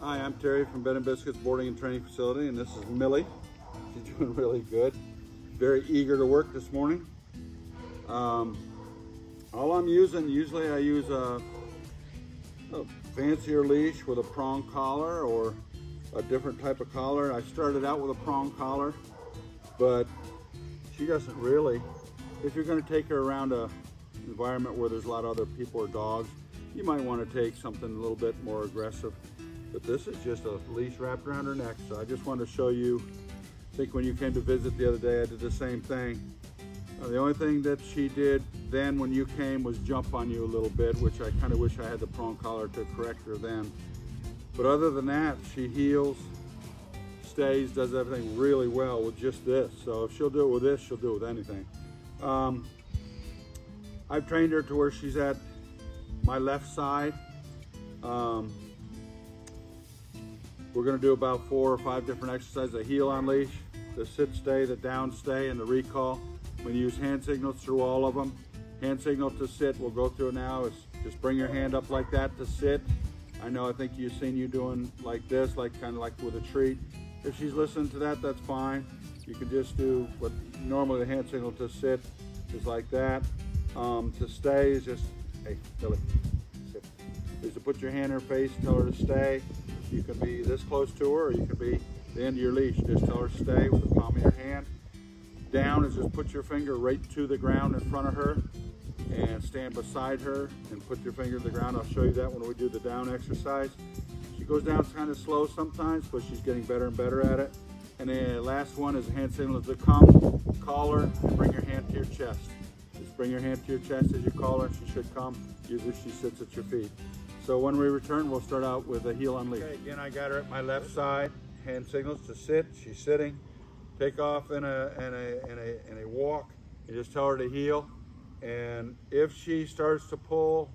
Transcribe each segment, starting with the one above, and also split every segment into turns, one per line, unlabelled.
Hi, I'm Terry from Bed and Biscuits Boarding and Training Facility, and this is Millie. She's doing really good. Very eager to work this morning. All I'm using, usually I use a fancier leash with a prong collar or a different type of collar. I started out with a prong collar, but she doesn't really. If you're going to take her around an environment where there's a lot of other people or dogs, you might want to take something a little bit more aggressive. But this is just a leash wrapped around her neck. So I just wanted to show you, I think when you came to visit the other day, I did the same thing. The only thing that she did then when you came was jump on you a little bit, which I kind of wish I had the prong collar to correct her then. But other than that, she heals, stays, does everything really well with just this. So if she'll do it with this, she'll do it with anything. I've trained her to where she's at my left side. We're going to do about 4 or 5 different exercises: a heel on leash, the sit stay, the down stay, and the recall. We use hand signals through all of them. Hand signal to sit, we'll go through now, is just bring your hand up like that to sit. I think you've seen you doing like this, like kind of like with a treat. If she's listening to that, that's fine. You can just do what normally the hand signal to sit is like that. To stay is just, hey, Billy, sit. Is to put your hand in her face, tell her to stay. You can be this close to her, or you can be the end of your leash. Just tell her to stay with the palm of your hand. Down is just put your finger right to the ground in front of her and stand beside her and put your finger to the ground. I'll show you that when we do the down exercise. She goes down kind of slow sometimes, but she's getting better and better at it. And the last one is a hand signal to come, call her, and bring your hand to your chest. Just bring your hand to your chest as you call her, and she should come. Usually she sits at your feet. So when we return, we'll start out with a heel on leash. Okay, again, I got her at my left side. Hand signals to sit. She's sitting. Take off in a walk. You just tell her to heel. And if she starts to pull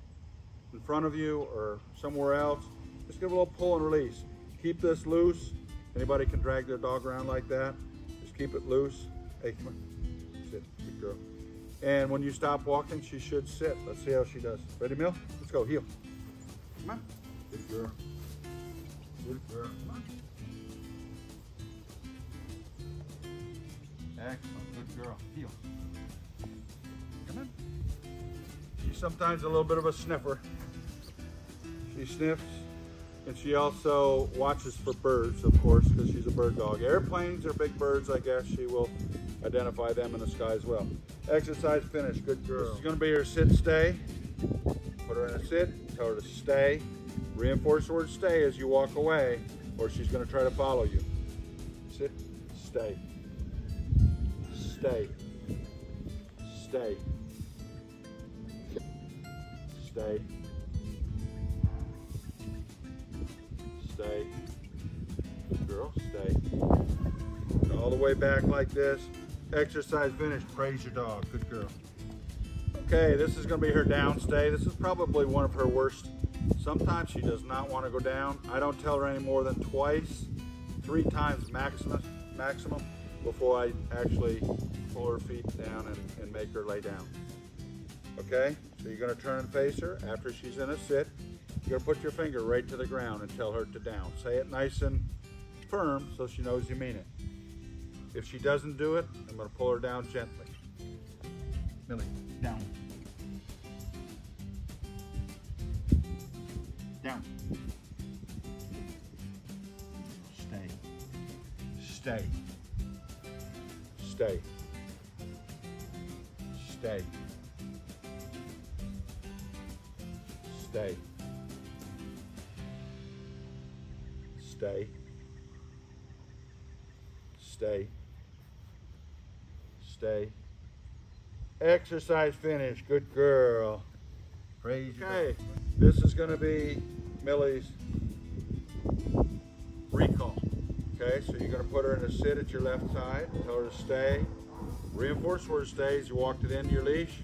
in front of you or somewhere else, just give a little pull and release. Keep this loose. Anybody can drag their dog around like that. Just keep it loose. Hey, come on. Sit. Good girl. And when you stop walking, she should sit. Let's see how she does. Ready, Mill? Let's go. Heel. Come on. Good girl. Good girl. Come on. Excellent. Good girl. Heel. Come on. She's sometimes a little bit of a sniffer. She sniffs, and she also watches for birds, of course, because she's a bird dog. Airplanes are big birds, I guess. She will identify them in the sky as well. Exercise finished. Good girl. This is going to be her sit stay. Put her in a sit, tell her to stay. Reinforce the word stay as you walk away, or she's going to try to follow you. Sit, stay. Stay. Stay. Stay. Stay. Good girl, stay. All the way back like this. Exercise finished. Praise your dog. Good girl. Okay, this is going to be her down stay. This is probably one of her worst. Sometimes she does not want to go down. I don't tell her any more than twice, 3 times maximum before I actually pull her feet down and make her lay down. Okay, so you're going to turn and face her. After she's in a sit, you're going to put your finger right to the ground and tell her to down. Say it nice and firm so she knows you mean it. If she doesn't do it, I'm going to pull her down gently. Millie, down. Down. Stay. Stay. Stay. Stay. Stay. Stay. Stay. Stay. Exercise finished. Good girl. Praise you. Okay, this is going to be Millie's recall. Okay, so you're going to put her in a sit at your left side. Tell her to stay. Reinforce where it stays. You walked it into your leash.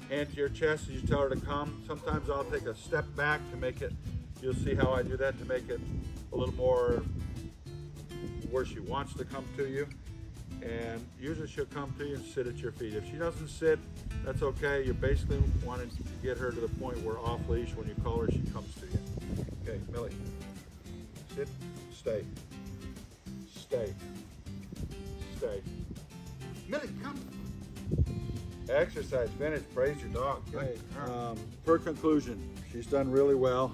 Hand to your chest as you tell her to come. Sometimes I'll take a step back to make it, you'll see how I do that, to make it a little more where she wants to come to you. And usually she'll come to you and sit at your feet. If she doesn't sit, that's okay. You're basically wanting to get her to the point where off leash, when you call her, she comes to you. Okay, Millie. Sit, stay, stay, stay. Millie, come. Exercise finished. Praise your dog. Okay. For conclusion, she's done really well.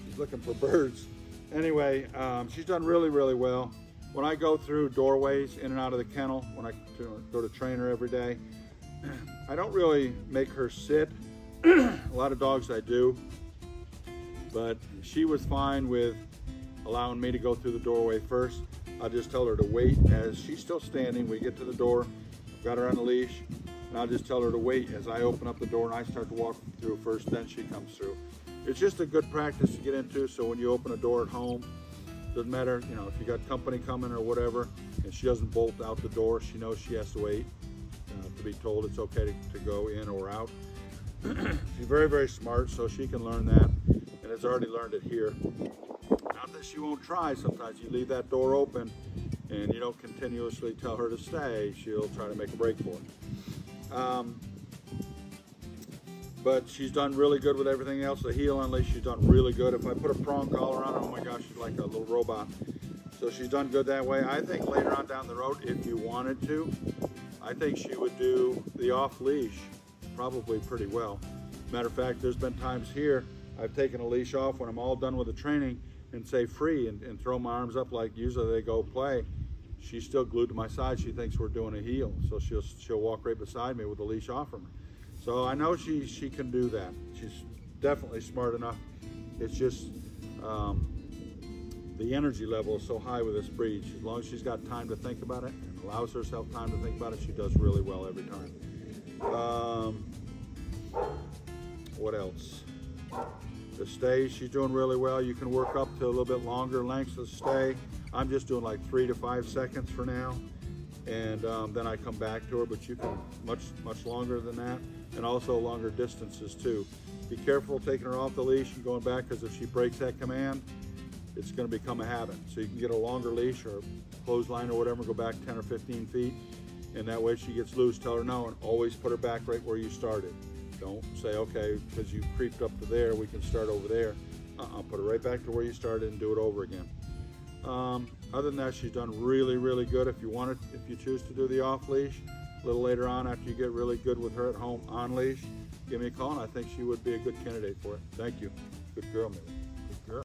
She's looking for birds. Anyway, she's done really, really well. When I go through doorways in and out of the kennel, when I go to train her every day, I don't really make her sit. A lot of dogs I do, but she was fine with allowing me to go through the doorway first. I'll just tell her to wait as she's still standing. We get to the door, got her on the leash, and I'll just tell her to wait as I open up the door and I start to walk through first, then she comes through. It's just a good practice to get into, so when you open a door at home, doesn't matter, you know, if you got company coming or whatever, and she doesn't bolt out the door, she knows she has to wait to be told it's okay to go in or out. She's very, very smart, so she can learn that, and has already learned it here. Not that she won't try. Sometimes you leave that door open and you don't continuously tell her to stay, she'll try to make a break for it. But she's done really good with everything else. The heel on-leash, she's done really good. If I put a prong collar on her, oh my gosh, she's like a little robot. So she's done good that way. I think later on down the road, if you wanted to, I think she would do the off-leash probably pretty well. Matter of fact, there's been times here I've taken a leash off when I'm all done with the training and say free and throw my arms up like usually they go play. She's still glued to my side. She thinks we're doing a heel, so she'll walk right beside me with the leash off from her. So I know she can do that. She's definitely smart enough. It's just the energy level is so high with this breed. As long as she's got time to think about it and allows herself time to think about it, she does really well every time. What else? The stay, she's doing really well. You can work up to a little bit longer lengths of stay. I'm just doing like 3 to 5 seconds for now, and then I come back to her, but you can much longer than that, and also longer distances too. Be careful taking her off the leash and going back, because if she breaks that command, it's going to become a habit. So you can get a longer leash or a clothesline or whatever, go back 10 or 15 feet, and that way if she gets loose, tell her no, and always put her back right where you started. Don't say, okay, because you creeped up to there, we can start over there. Put her right back to where you started and do it over again. Other than that, she's done really, really good. If you choose to do the off leash, a little later on after you get really good with her at home on leash, give me a call, and I think she would be a good candidate for it. Thank you. Good girl, Millie.